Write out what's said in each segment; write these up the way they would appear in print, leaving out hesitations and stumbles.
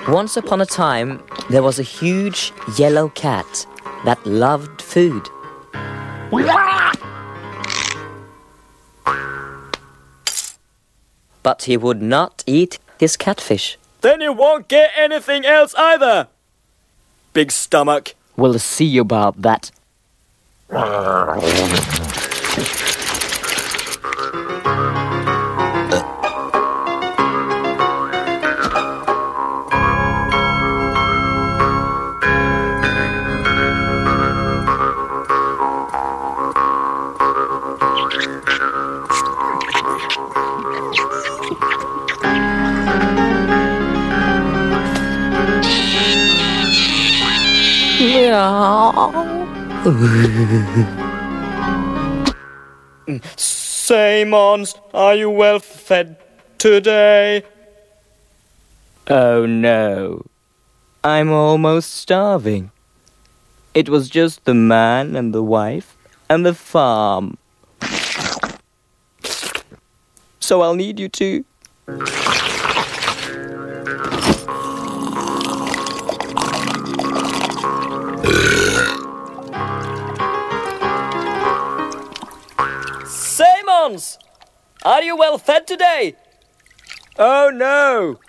Once upon a time, there was a huge yellow cat that loved food. But he would not eat his catfish. Then you won't get anything else either. Big stomach. We'll see about that. Say, Mons, are you well fed today? Oh no, I'm almost starving. It was just the man and the wife and the farm. So I'll need you to... Say, Mons, are you well fed today? Oh no,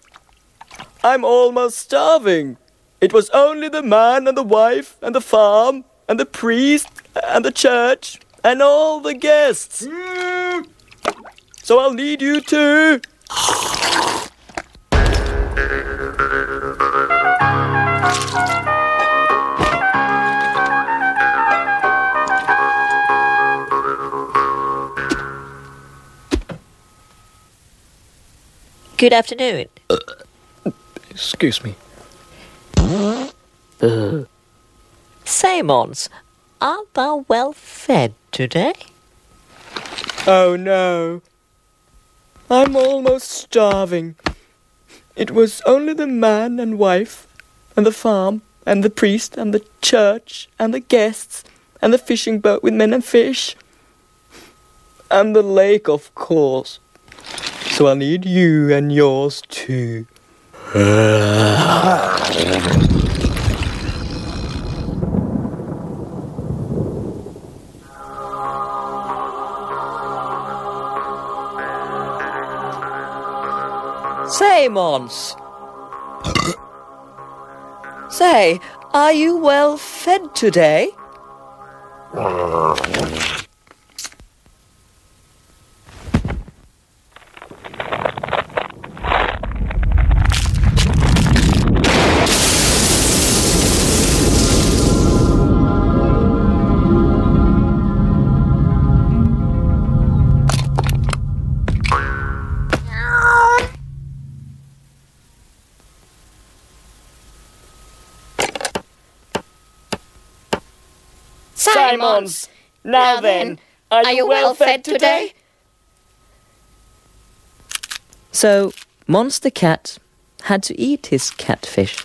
I'm almost starving. It was only the man and the wife and the farm and the priest and the church and all the guests. So I'll need you too. Good afternoon. Excuse me. Say, Mons, art thou well fed today? Oh no, I'm almost starving. It was only the man and wife and the farm and the priest and the church and the guests and the fishing boat with men and fish and the lake, of course. So I'll need you and yours too. Say, Mons. Say, are you well fed today? Mons, now then, are you well fed today? So, Mons the cat had to eat his catfish.